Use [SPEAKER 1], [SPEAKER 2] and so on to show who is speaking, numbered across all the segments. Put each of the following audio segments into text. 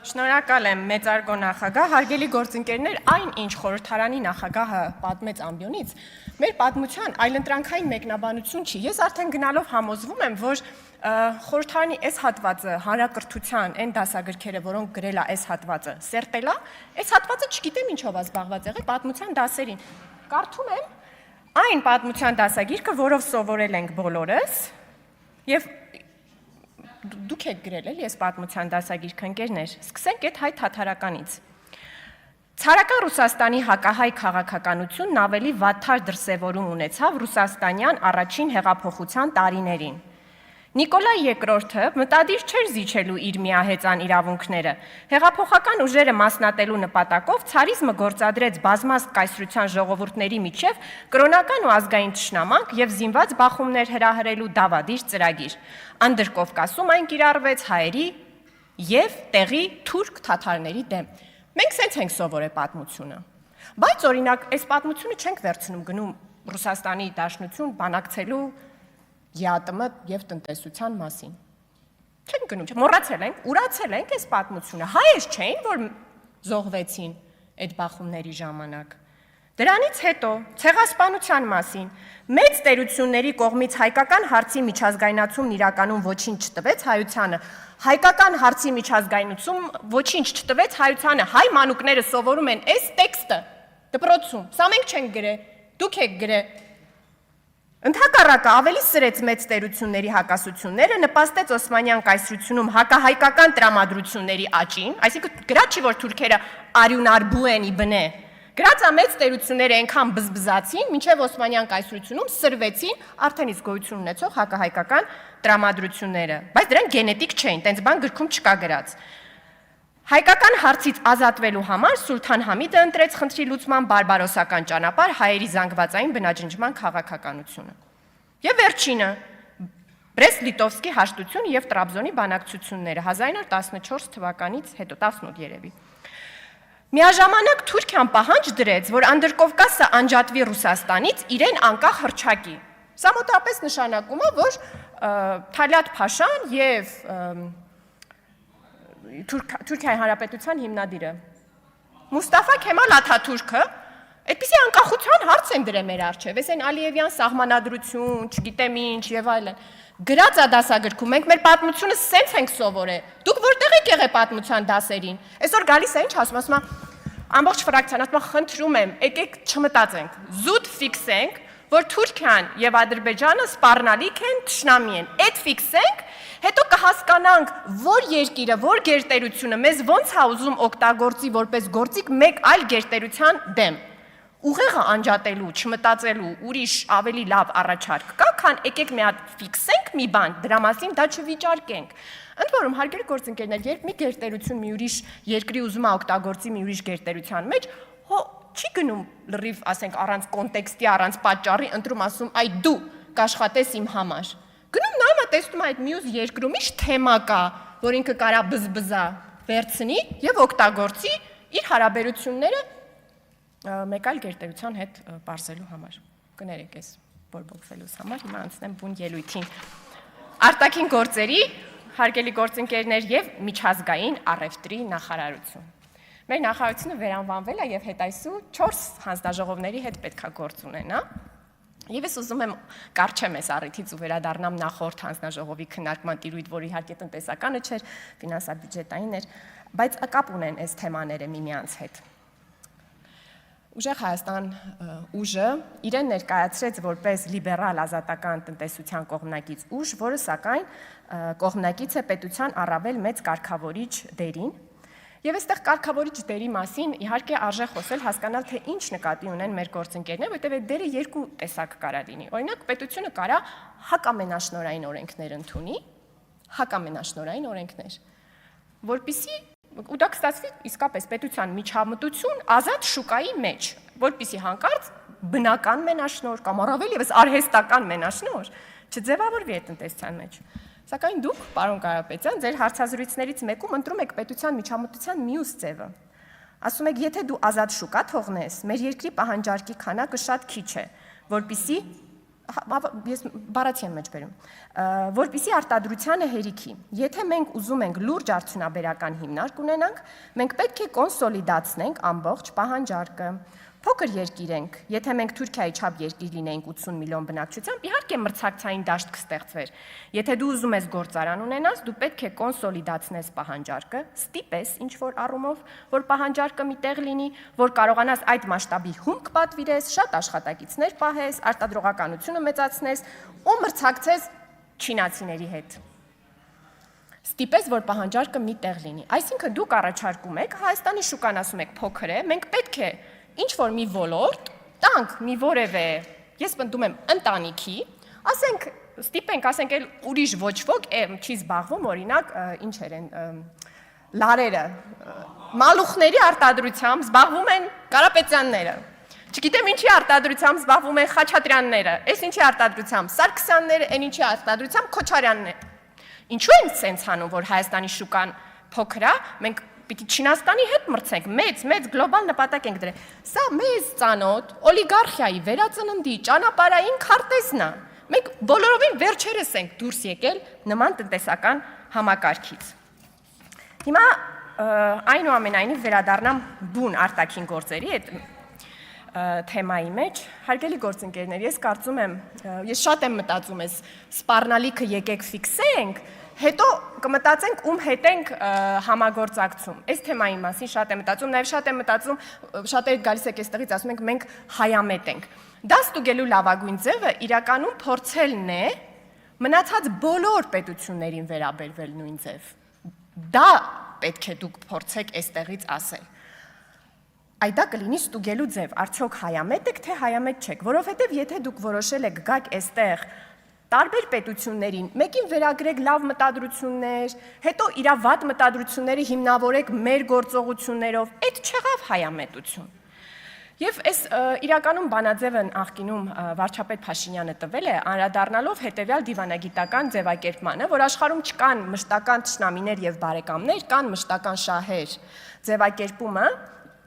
[SPEAKER 1] Շնորհակալ եմ մեծարգո նախագահ, հարգելի գործընկերներ, այն ինչ խորհրդարանի նախագահը պատմեց ամբիոնից, մեր պատմության այլընտրանքային մեկնաբանություն չի։ Ես արդեն գնալով համոզվում եմ, որ խորհրդարանի այս հատվածը հանրակրթության այն դասագրքերը, որոնք գրել է այս հատվածը, սերտել է, այս հատվածը չգիտեմ ինչով է զբաղված եղել պատմության դասերին։ Կարդում եմ այն պատմության դասագիրքը, որով սովորել ենք բոլորս, եւ դուք եք գրել էլի այս պատմության դասագիրքը ընկերներ, սկսենք այդ հայ թաթարականից։ Ցարական Ռուսաստանի հակահայ քաղաքականությունն ավելի վատթար դրսևորում ունեցավ ռուսաստանյան առաջին հեղափոխության տարիներին։ Նիկոլայ II մտադիր չէր զիջելու իր միահեծան իրավունքները։ Հեղափոխական ուժերը մասնատելու նպատակով ցարիզմը գործադրեց բազմազգ կայսրության ժողովուրդների միջև կրոնական ու ազգային թշնամանք եւ զինված բախումներ հրահրելու դավադիր ծրագիր։ Անդրկովկասում այն կիրառվեց հայերի եւ տեղի թուրք թաթարների դեմ։ Մենք սենց ենք սովորել պատմությունը։ Բայց օրինակ այս պատմությունը չենք վերցնում գնում Ռուսաստանի Դաշնություն բանակցելու ԵԱՏՄ եւ տնտեսության մասին։ Չենք գնում, մոռացել ենք, ուրացել ենք այս պատմությունը։ Հայեր չէին, որ զոհվեցին այդ բախումների ժամանակ։ Դրանից հետո ցեղասպանության մասին մեծ տերությունների կողմից հայկական հարցի միջազգայնացումն իրականում ոչինչ չտվեց հայությանը։ Հայկական հարցի միջազգայնացում ոչինչ չտվեց հայությանը։ Հայ մանուկները սովորում են այս տեքստը դպրոցում։ Սա մենք չենք գրել, դուք եք գրել։ Ընդհակառակը ավելի սրեց մեծ տերությունների հակասությունները, նպաստեց Օսմանյան կայսրությունում հակահայկական տրամադրությունների աճին, այսինքն գրած չի, որ թուրքերը արյունարբու են ի բնե, գրած է մեծ տերությունները այնքան բզբզացին, մինչև Օսմանյան կայսրությունում սրվեցին արդեն իսկ գոյություն ունեցող հակահայկական տրամադրությունները, բայց դրանք գենետիկ չէին, տենց բան գրքում չկա գրած։ Հայկական հարցից ազատվելու համար Սուլթան Համիդը ընտրեց խնդրի լուծման բարբարոսական ճանապարհ հայերի զանգվածային բնաջնջման քաղաքականությունը։ Եվ վերջինը Բրեստ-Լիտովսկի հաշտություն եւ Տրաբզոնի բանակցությունները 1914 թվականից հետո 18 երևի։ Միաժամանակ Թուրքիան պահանջ դրեց, որ Անդրկովկասը անջատվի Ռուսաստանից իրեն անկախ հռչակի։ Սա մոտավորապես նշանակում է, որ Թալյատ Փաշան եւ Թուրքիայի Հանրապետության հիմնադիրը Մուստաֆա Քեմալ Աթաթուրքը այդպիսի անկախության հարց են դրել մեր առջև, այս այն Ալիևյան սահմանադրություն, չգիտեմ ինչ եւ այլն։ Գրած է դասագրքում, մենք մեր պատմությունը սենց ենք սովորել։ Դուք որտեղ եք եղել պատմության դասերին։ Այսօր գալիս է ինչ ասում է, ամբողջ ֆրակցիան ասում է, խնդրում եմ, եկեք չմտածենք, զուտ ֆիքսենք, որ Թուրքիան եւ Ադրբեջանը սպառնալիք են, թշնամի են։ Այդ ֆիքսենք, հետո կհասկանանք, որ երկիրը, որ գերտերությունը մեզ ոնց է ուզում օգտագործի որպես գործիք մեկ այլ գերտերության դեմ։ Ուղեղը անջատելու, չմտածելու ուրիշ ավելի լավ առաջարկ կա, քան եկեք մի հատ ֆիքսենք մի բան, դրա մասին դա չվիճարկենք։ Ընդ որում, հարգելի գործընկերներ, երբ մի գերտերություն մի ուրիշ երկրի ուզում է օգտագործի մի ուրիշ գերտերության մեջ, չի գնում լրիվ, ասենք, առանց կոնտեքստի, առանց պատճառի, ընտրում ասում, այ դու կաշխատես իմ համար։ Գնում նայում է, տեսնում է այդ մյուս երկրում ինչ թեմա կա, որ ինքը կարա բզբզա վերցնի եւ օգտագործի իր հարաբերությունները մեկ այլ գերտերության հետ պարզելու համար։ Կներեք ես բորբոքվելուց համար, հիմա անցնեմ բուն ելույթին։ Արտաքին գործերի, հարգելի գործընկերներ եւ միջազգային առևտրի նախարարություն։ Մեր նախարարությունը վերանվանվել է եւ հետայսու 4 հանձնաժողովների հետ պետքա գործ ունենա։ Եվ ես ուզում եմ կարճեմ այս առիթից ու վերադառնամ նախորդ հանձնաժողովի քննարկման տիրույթ, որ իհարկե տնտեսականը չէր, ֆինանսա-բյուջետային էր, բայց կապ ունեն այս թեմաները միմյանց հետ։ Ուժեղ Հայաստան ուժը իրեն ներկայացրեց որպես լիբերալ ազատական տնտեսության կողմնակից ուժ, որը սակայն կողմնակից է պետության առավել մեծ կարգավորիչ դերին։ Եվ այստեղ կարգավորիչ դերի մասին իհարկե արժե խոսել, հասկանալ, թե ինչ նկատի ունեն մեր գործընկերները, որտեղ այդ դերը երկու տեսակ կարա լինի։ Օրինակ, պետությունը կարա հակամենաշնորհային օրենքներ ընդունի, հակամենաշնորհային օրենքներ, որպիսի ու դա կստացվի իսկապես պետության միջամտություն ազատ շուկայի մեջ, որպիսի հանկարծ բնական մենաշնորհ կամ առավել եւս արհեստական մենաշնորհ չձևավորվի այդ տնտեսության մեջ։ Սակայն դուք, պարոն Կարապետյան, ձեր հարցազրույցներից մեկում ընտրում եք պետության միջամտության մյուս ձևը։ Ասում եք, եթե դու ազատ շուկա թողնես, մեր երկրի պահանջարկի քանակը շատ քիչ է, որպիսի ես բառացի եմ մեջ բերում, որպեսզի արտադրությանը հերիքի։ Եթե մենք ուզում ենք լուրջ արդյունաբերական հիմնարկ ունենանք, մենք պետք է կոնսոլիդացնենք ամբողջ պահանջարկը։ Փոքր երկիր ենք, եթե մենք Թուրքիայի չափ երկիր լինեինք 80 միլիոն բնակչությամբ, իհարկե մրցակցային դաշտ կստեղծվեր։ Եթե դու ուզում ես գործարան ունենաս, դու պետք է կոնսոլիդացնես պահանջարկը, ստիպես ինչ-որ առումով, որ պահանջարկը մի տեղ լինի, որ կարողանաս այդ մասշտաբի հումք պատվիրես, շատ աշխատակիցներ պահես, արտադրողականությունը մեծացնես ու մրցակցես չինացիների հետ։ Ստիպես, որ պահանջարկը մի տեղ լինի։ Այսինքն դուք առաջարկում եք, Հայաստանի շուկան ասում եք փոքր է, մենք պետք է ինչ-որ մի ոլորտ տանք մի որևէ, ես պնդում եմ ընտանիքի, ասենք, ստիպենք, ասենք, էլ ուրիշ ոչ ոք չի զբաղվում, օրինակ, ինչեր են, լարերը, մալուխների արտադրությամբ զբաղվում են Կարապետյանները, չգիտեմ ինչի արտադրությամբ զբաղվում են Խաչատրյանները, այս ինչի արտադրությամբ Սարգսյանները, այն ինչի արտադրությամբ Քոչարյանները։ Ինչու են սենց անում, որ Հայաստանի շուկան փոքր է, մենք պիտի Չինաստանի հետ մրցենք, մեծ գլոբալ նպատակ ենք դրել։ Սա մեզ ծանոթ օլիգարխիայի վերածննդի ճանապարհային քարտեզն է։ Մենք բոլորովին վերջերս ենք դուրս եկել նման տնտեսական համակարգից։ Հիմա այնուամենայնիվ վերադառնամ բուն արտաքին գործերի այդ թեմայի մեջ, հարգելի գործընկերներ, ես կարծում եմ, ես շատ եմ մտածում ես սպառնալիքը եկեք ֆիքսենք, հետո կմտածենք ում հետ ենք համագործակցում։ Այս թեմայի մասին շատ եմ մտածում, նաև շատ եմ մտածում, շատերը գալիս եք այստեղից ասում ենք մենք հայամետ ենք։ Դա ստուգելու լավագույն ձևը իրականում փորձելն է մնացած բոլոր պետություններին վերաբերվել նույն ձև։ Դա պետք է դուք փորձեք այստեղից ասել։ Այդ դա կլինի ստուգելու ձև, արդյոք հայամետ եք, թե հայամետ չեք, որովհետև եթե դուք որոշել եք գաք այստեղ տարբեր պետություններին, մեկին վերագրեք լավ մտադրություններ, հետո իրա վատ մտադրությունները հիմնավորեք մեր գործողություններով, այդ չեղավ հայամետություն։ Եվ այս իրականում բանաձևը նախկինում վարչապետ Փաշինյանը տվել է, անդրադառնալով հետևյալ դիվանագիտական ձևակերպմանը, որ աշխարհում չկան մշտական թշնամիներ եւ բարեկամներ, կան մշտական շահեր։ Ձևակերպումը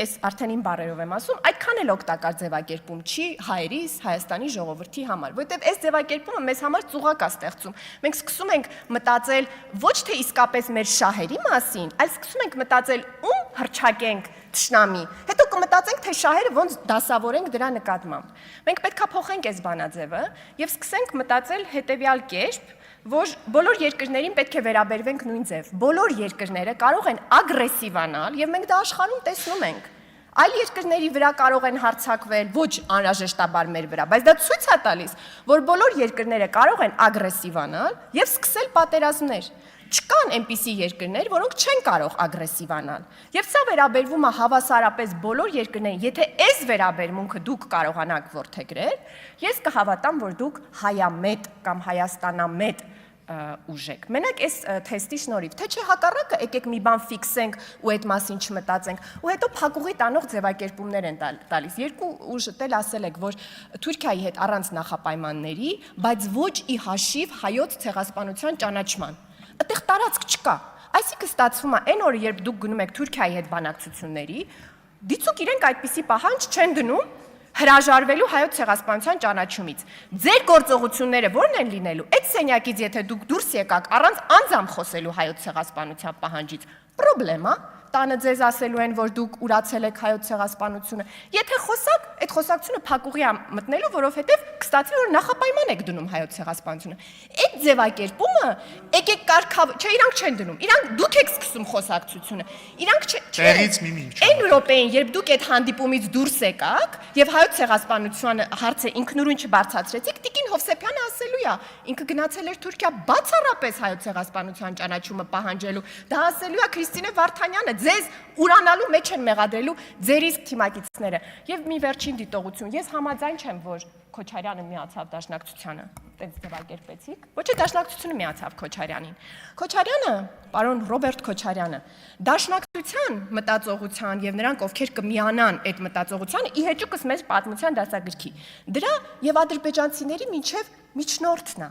[SPEAKER 1] Այս արդեն իմ բառերով եմ ասում, այդքան էլ օգտակար ձևակերպում չի հայերիս, Հայաստանի ժողովրդի համար, որովհետև այս ձևակերպումը մեզ համար ծուղակ է ստեղծում։ Մենք սկսում ենք մտածել ոչ թե իսկապես մեր շահերի մասին, այլ սկսում ենք մտածել ում հռչակենք թշնամի։ Հետո կմտածենք, թե շահերը ոնց դասավորենք դրա նկատմամբ։ Մենք պետքա փոխենք այս բանաձևը եւ սկսենք մտածել հետեւյալ կերպ, որ բոլոր երկրներին պետք է վերաբերվենք նույն ձև։ Բոլոր երկրները կարող են ագրեսիվանալ եւ մենք դա աշխարհում տեսնում ենք։ Այլ երկրների վրա կարող են հարձակվել, ոչ անհրաժեշտաբար մեր վրա, բայց դա ցույց է տալիս, որ բոլոր երկրները կարող են ագրեսիվանալ եւ սկսել պատերազմներ։ Չկան այնպիսի երկրներ, որոնք չեն կարող ագրեսիվանալ։ Եվ սա վերաբերվում է հավասարապես բոլոր երկրներին։ Եթե այս վերաբերմունքը դուք կարողանաք որդեգրել, ես կհավատամ, որ դուք հայամետ կամ հայաստանամետ ուժ եք։ Մենակ այս թեստի շնորհիվ, թե չէ հակառակը, եկեք մի բան ֆիքսենք ու այդ մասին չմտածենք, ու հետո փակուղի տանող ձևակերպումներ են տալիս։ Երկու ուժ էլ ասել եք, որ Թուրքիայի հետ առանց նախապայմանների, բայց ոչ ի հաշիվ հայոց ցեղասպանության ճանաչման։ Այդտեղ տարածք չկա։ Այսինքն ստացվում է այն օրը, երբ դուք գնում եք Թուրքիայի հետ բանակցությունների, դիցուք իրենք այդպիսի պահանջ չեն դնում հրաժարվելու հայոց ցեղասպանության ճանաչումից։ Ձեր գործողությունները ո՞րն են լինելու։ Այդ սենյակից եթե դուք դուրս եկաք առանց անձամբ խոսելու հայոց ցեղասպանության պահանջից, պրոբլեմա, տանը ձեզ ասելու են, որ դուք ուրացել եք հայոց ցեղասպանությունը։ Եթե խոսակ, այդ խոսակցությունը փակուղի է մտնելու, որովհետև կստացվի, որ նախապայման եք դնում հայոց ցեղասպանությունը։ Այդ ձևակերպումը եկեք կարգավ, չէ, իրանք չեն դնում։ Իրանք դուք եք սկսում խոսակցությունը։ Իրանք
[SPEAKER 2] տեղից մի-մի։
[SPEAKER 1] Այն րոպեին, երբ դուք այդ հանդիպումից դուրս եկաք եւ հայոց ցեղասպանության հարցը ինքնուրույն չբարձրացրեցիք, Տիկին Հովսեփյանը ասելու է, ինքը գնացել էր Թուրքիա բացառապես հայոց ցեղասպանության ճանաչումը պահանջելու։ Դա ասելու է Քրիստինե Վարդանյանը, ձեզ ուրանալու մեջ են մեղադրելու ձեր իսկ թիմակիցները։ Եվ մի վերջին դիտողություն, ես համաձայն չեմ, որ Քոչարյանը միացավ դաշնակցությանը, այդպես ձևակերպեցիք։ Ոչ թե դաշնակցությունը միացավ Քոչարյանին։ Քոչարյանը, պարոն Ռոբերտ Քոչարյանը, դաշնակցության մտածողության եւ նրանք, ովքեր կմիանան այդ մտածողությանը, ի հեճուկս մեծ պատմության դասագրքի, դրա եւ ադրբեջանցիների միջև միջնորդն է։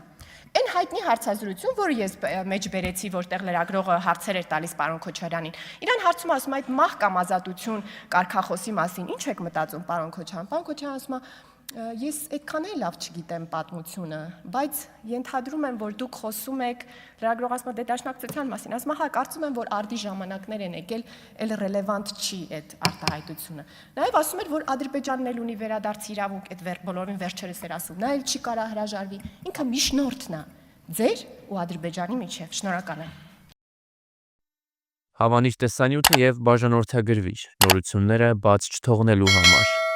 [SPEAKER 1] Այն հայտնի հարցազրույցում, որը ես մեջ բերեցի, որտեղ լրագրողը հարցեր էր տալիս պարոն Քոչարյանին, իրան հարցում ասում այդ մահ կամ ազատություն կարգախոսի մասին, ինչ եք մտածում, պարոն Քոչարյան։ Պարոն Քոչարյանը ասում է, Ես այդքան էլ լավ չգիտեմ պատմությունը, բայց ենթադրում եմ, որ դուք խոսում եք լրագրող ասում է դե դաշնակցության մասին, ասում է հա, կարծում եմ, որ արդի ժամանակներ են եկել, էլ ռելևանտ չի այդ արտահայտությունը։ Նաև ասում էր, որ Ադրբեջանն էլ ունի վերադարձ իրավունք, այդ բոլորին վերջերս էր ասում, նա էլ չի կարա հրաժարվի, ինքը միջնորդն է ձեր ու Ադրբեջանի միջև։ Շնորհակալ եմ։
[SPEAKER 2] Հավանիր տեսանյութը եւ բաժանորդագրվիչ նորությունները բաց չթողնելու համար։